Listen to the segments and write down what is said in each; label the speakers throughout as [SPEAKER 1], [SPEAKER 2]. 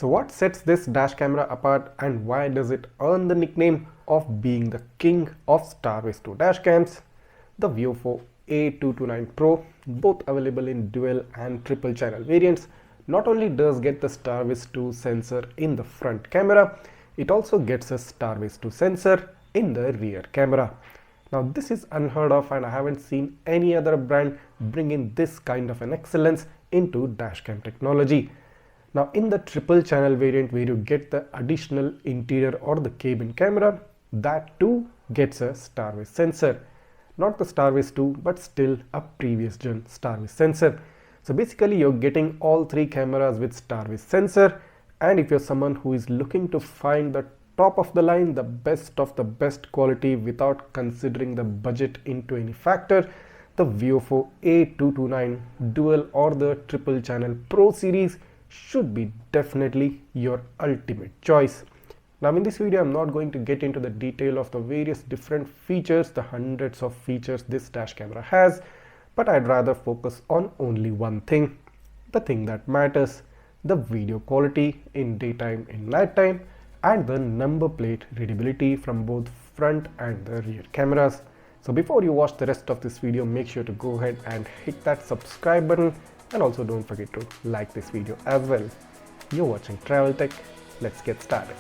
[SPEAKER 1] So what sets this dash camera apart and why does it earn the nickname of being the king of STARVIS 2 dashcams? The VIOFO A229 Pro, both available in dual and triple channel variants, not only does get the STARVIS 2 sensor in the front camera, it also gets a STARVIS 2 sensor in the rear camera. Now this is unheard of and I haven't seen any other brand bring in this kind of an excellence into dashcam technology. Now in the triple channel variant where you get the additional interior or the cabin camera, that too gets a STARVIS sensor. Not the STARVIS 2 but still a previous gen STARVIS sensor. So basically you're getting all three cameras with STARVIS sensor, and if you're someone who is looking to find the top of the line, the best of the best quality without considering the budget into any factor, the VIOFO A229 dual or the triple channel Pro series should be definitely your ultimate choice. Now in this video I'm not going to get into the detail of the various different features, the hundreds of features this dash camera has, but I'd rather focus on only one thing, the thing that matters, the video quality in daytime, in nighttime, and the number plate readability from both front and the rear cameras. So before you watch the rest of this video, make sure to go ahead and hit that subscribe button, and also don't forget to like this video as well. You're watching Travel Tech. Let's get started.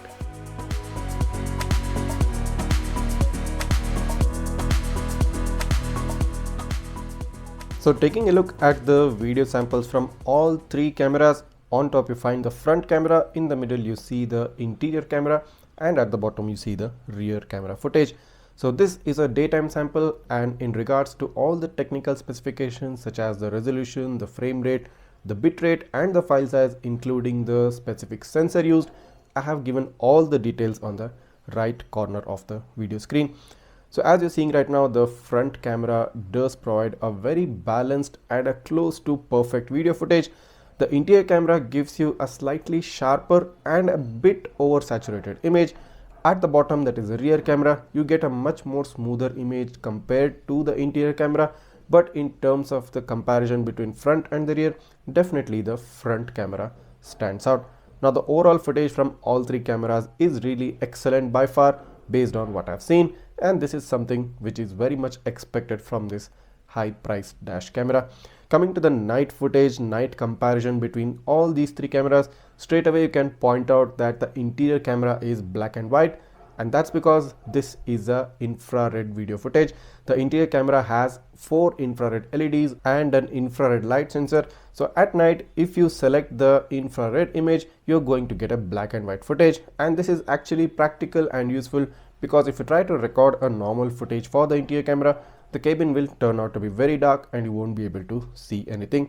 [SPEAKER 1] So taking a look at the video samples from all three cameras, on top you find the front camera, in the middle you see the interior camera, and at the bottom you see the rear camera footage. So this is a daytime sample, and in regards to all the technical specifications such as the resolution, the frame rate, the bit rate and the file size including the specific sensor used, I have given all the details on the right corner of the video screen. So as you're seeing right now, the front camera does provide a very balanced and a close to perfect video footage. The interior camera gives you a slightly sharper and a bit oversaturated image. At the bottom, that is the rear camera, you get a much more smoother image compared to the interior camera, but in terms of the comparison between front and the rear, definitely the front camera stands out. Now the overall footage from all three cameras is really excellent by far based on what I've seen, and this is something which is very much expected from this high priced dash camera. Coming to the night footage, night comparison between all these three cameras, straight away you can point out that the interior camera is black and white, and that's because this is a infrared video footage. The interior camera has 4 infrared LEDs and an infrared light sensor. So at night, if you select the infrared image, you're going to get a black and white footage, and this is actually practical and useful because if you try to record a normal footage for the interior camera, the cabin will turn out to be very dark and you won't be able to see anything.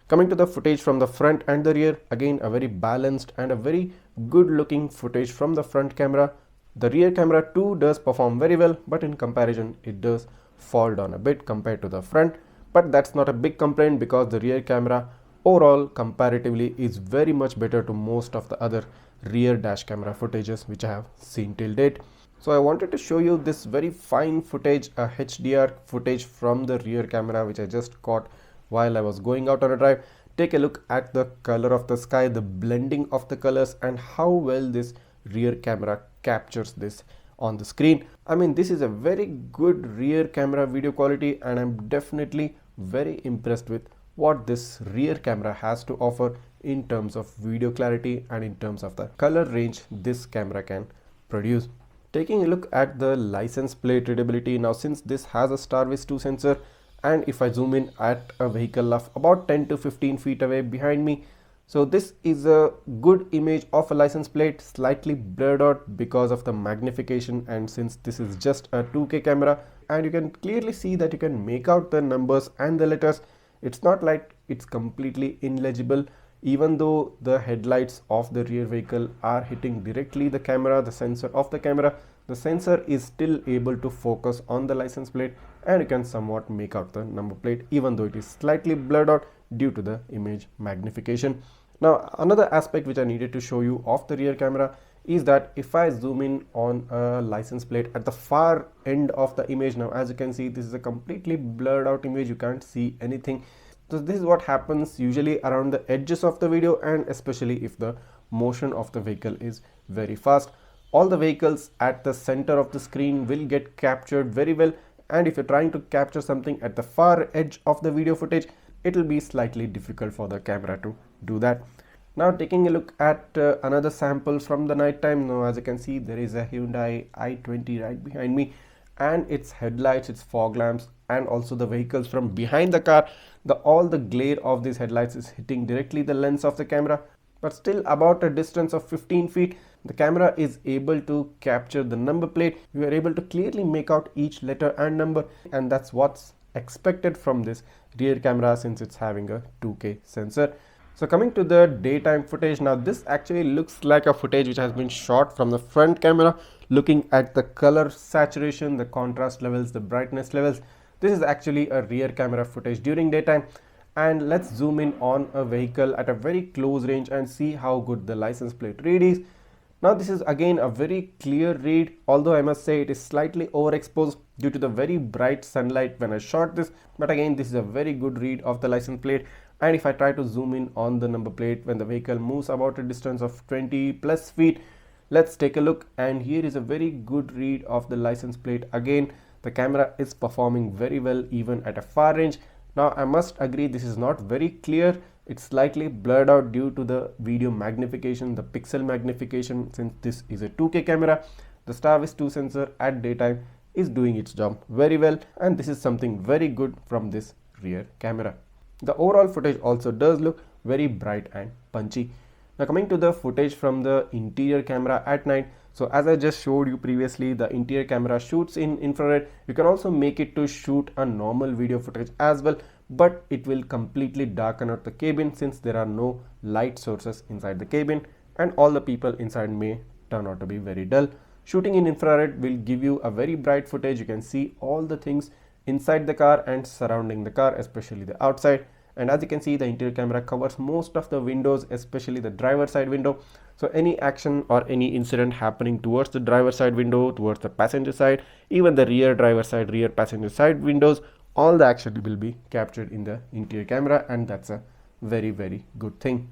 [SPEAKER 1] Coming to the footage from the front and the rear, again a very balanced and a very good looking footage from the front camera. The rear camera too does perform very well, but in comparison it does fall down a bit compared to the front, but that's not a big complaint because the rear camera overall comparatively is very much better to most of the other rear dash camera footages which I have seen till date. So I wanted to show you this very fine footage, a HDR footage from the rear camera which I just caught while I was going out on a drive. Take a look at the color of the sky, the blending of the colors, and how well this rear camera captures this on the screen. I mean, this is a very good rear camera video quality, and I'm definitely very impressed with what this rear camera has to offer in terms of video clarity and in terms of the color range this camera can produce. Taking a look at the license plate readability, now since this has a STARVIS 2 sensor, and if I zoom in at a vehicle of about 10 to 15 feet away behind me, so this is a good image of a license plate, slightly blurred out because of the magnification, and since this is just a 2K camera and you can clearly see that you can make out the numbers and the letters, it's not like it's completely illegible. Even though the headlights of the rear vehicle are hitting directly the camera, the sensor of the camera, the sensor is still able to focus on the license plate and you can somewhat make out the number plate even though it is slightly blurred out due to the image magnification. Now another aspect which I needed to show you of the rear camera is that if I zoom in on a license plate at the far end of the image, now as you can see this is a completely blurred out image, you can't see anything. So this is what happens usually around the edges of the video, and especially if the motion of the vehicle is very fast. All the vehicles at the center of the screen will get captured very well, and if you're trying to capture something at the far edge of the video footage, it will be slightly difficult for the camera to do that. Now taking a look at another sample from the night time. Now as you can see, there is a Hyundai i20 right behind me, and its headlights, its fog lamps, and also the vehicles from behind the car, all the glare of these headlights is hitting directly the lens of the camera. But still, about a distance of 15 feet, the camera is able to capture the number plate. You are able to clearly make out each letter and number, and that's what's expected from this rear camera since it's having a 2K sensor. So coming to the daytime footage, now this actually looks like a footage which has been shot from the front camera. Looking at the color saturation, the contrast levels, the brightness levels, this is actually a rear camera footage during daytime. And let's zoom in on a vehicle at a very close range and see how good the license plate read is. Now this is again a very clear read, although I must say it is slightly overexposed due to the very bright sunlight when I shot this, but again this is a very good read of the license plate. And if I try to zoom in on the number plate when the vehicle moves about a distance of 20 plus feet, let's take a look, and here is a very good read of the license plate. Again, the camera is performing very well even at a far range. Now I must agree this is not very clear. It's slightly blurred out due to the video magnification, the pixel magnification. Since this is a 2K camera, the STARVIS 2 sensor at daytime is doing its job very well, and this is something very good from this rear camera. The overall footage also does look very bright and punchy. Now coming to the footage from the interior camera at night. So as I just showed you previously, the interior camera shoots in infrared. You can also make it to shoot a normal video footage as well, but it will completely darken out the cabin since there are no light sources inside the cabin, and all the people inside may turn out to be very dull. Shooting in infrared will give you a very bright footage. You can see all the things inside the car and surrounding the car, especially the outside. And as you can see, the interior camera covers most of the windows, especially the driver side window. So any action or any incident happening towards the driver side window, towards the passenger side, even the rear driver side, rear passenger side windows, all the action will be captured in the interior camera, and that's a very, very good thing.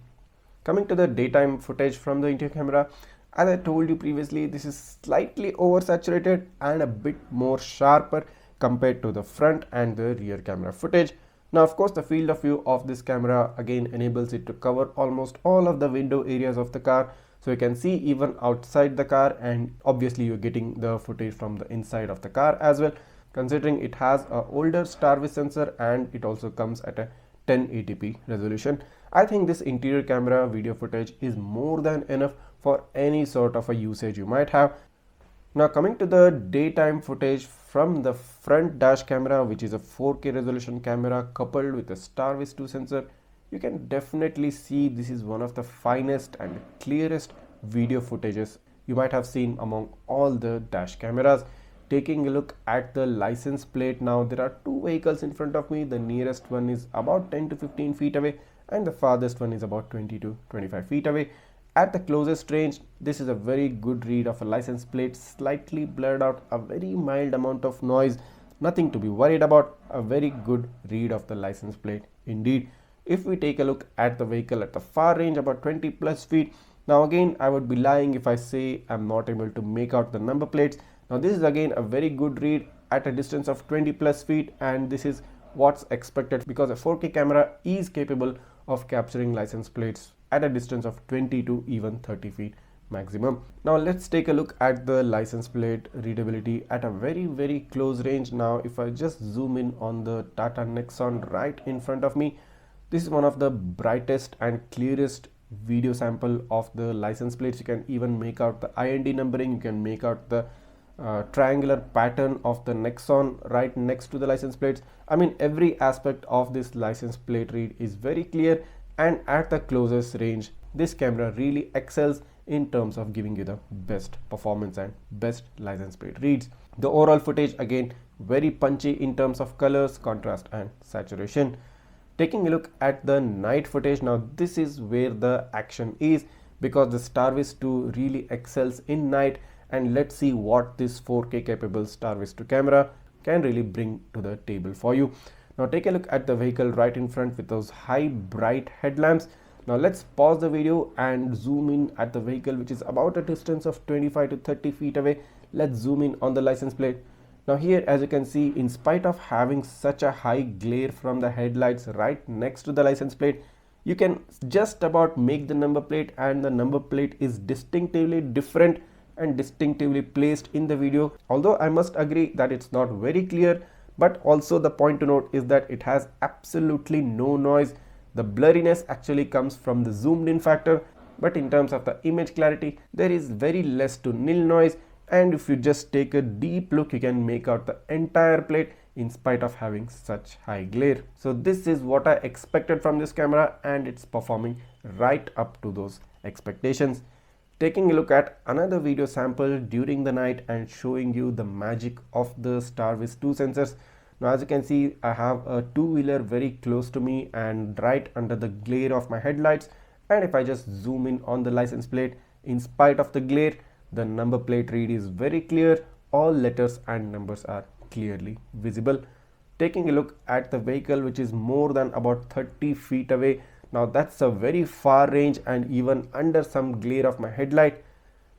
[SPEAKER 1] Coming to the daytime footage from the interior camera, as I told you previously, this is slightly oversaturated and a bit more sharper compared to the front and the rear camera footage. Now of course the field of view of this camera again enables it to cover almost all of the window areas of the car, so you can see even outside the car, and obviously you're getting the footage from the inside of the car as well, considering it has a older STARVIS sensor and it also comes at a 1080p resolution. I think this interior camera video footage is more than enough for any sort of a usage you might have. Now coming to the daytime footage from the front dash camera, which is a 4K resolution camera coupled with a STARVIS 2 sensor, you can definitely see this is one of the finest and clearest video footages you might have seen among all the dash cameras. Taking a look at the license plate now, there are two vehicles in front of me. The nearest one is about 10 to 15 feet away and the farthest one is about 20 to 25 feet away. At the closest range, this is a very good read of a license plate, slightly blurred out, a very mild amount of noise, nothing to be worried about, a very good read of the license plate indeed. If we take a look at the vehicle at the far range, about 20 plus feet, now again I would be lying if I say I'm not able to make out the number plates. Now this is again a very good read at a distance of 20 plus feet, and this is what's expected because a 4K camera is capable of capturing license plates at a distance of 20 to even 30 feet maximum. Now let's take a look at the license plate readability at a very, very close range. Now if I just zoom in on the Tata Nexon right in front of me, this is one of the brightest and clearest video sample of the license plates. You can even make out the IND numbering, you can make out the triangular pattern of the Nexon right next to the license plates. I mean, every aspect of this license plate read is very clear, and at the closest range this camera really excels in terms of giving you the best performance and best license plate reads. The overall footage again very punchy in terms of colors, contrast and saturation. Taking a look at the night footage, now this is where the action is because the STARVIS 2 really excels in night, and let's see what this 4K capable STARVIS 2 camera can really bring to the table for you. Now take a look at the vehicle right in front with those high bright headlamps. Now let's pause the video and zoom in at the vehicle, which is about a distance of 25 to 30 feet away. Let's zoom in on the license plate. Now here, as you can see, in spite of having such a high glare from the headlights right next to the license plate, you can just about make the number plate, and the number plate is distinctively different and distinctively placed in the video. Although I must agree that it's not very clear, but also the point to note is that it has absolutely no noise. The blurriness actually comes from the zoomed in factor, but in terms of the image clarity, there is very less to nil noise, and if you just take a deep look, you can make out the entire plate in spite of having such high glare. So this is what I expected from this camera, and it's performing right up to those expectations. Taking a look at another video sample during the night and showing you the magic of the STARVIS 2 sensors. Now as you can see, I have a two-wheeler very close to me and right under the glare of my headlights, and if I just zoom in on the license plate, in spite of the glare, the number plate read is very clear. All letters and numbers are clearly visible. Taking a look at the vehicle, which is more than about 30 feet away. Now that's a very far range, and even under some glare of my headlight.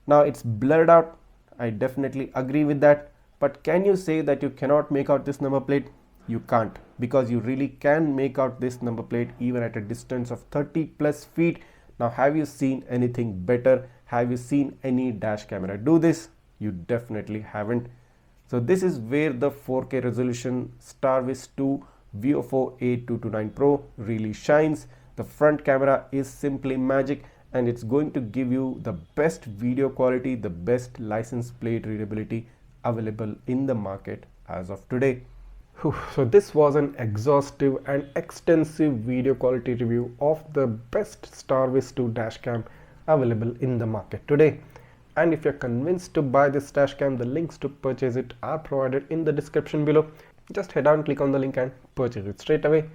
[SPEAKER 1] Now it's blurred out. I definitely agree with that. But can you say that you cannot make out this number plate? You can't, because you really can make out this number plate even at a distance of 30 plus feet. Now have you seen anything better? Have you seen any dash camera do this? You definitely haven't. So this is where the 4K resolution STARVIS 2 VIOFO A229 Pro really shines. The front camera is simply magic, and it's going to give you the best video quality, the best license plate readability available in the market as of today. So this was an exhaustive and extensive video quality review of the best STARVIS 2 dashcam available in the market today. And if you're convinced to buy this dashcam, the links to purchase it are provided in the description below. Just head down, click on the link and purchase it straight away.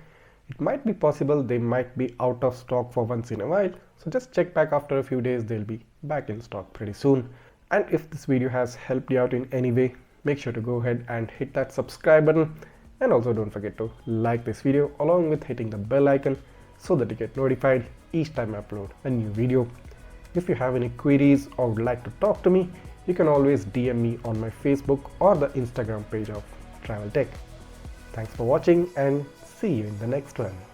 [SPEAKER 1] It might be possible they might be out of stock for once in a while, so just check back after a few days. They'll be back in stock pretty soon. And if this video has helped you out in any way, make sure to go ahead and hit that subscribe button, and also don't forget to like this video along with hitting the bell icon so that you get notified each time I upload a new video. If you have any queries or would like to talk to me, you can always DM me on my Facebook or the Instagram page of Travel Tech. Thanks for watching, and see you in the next one.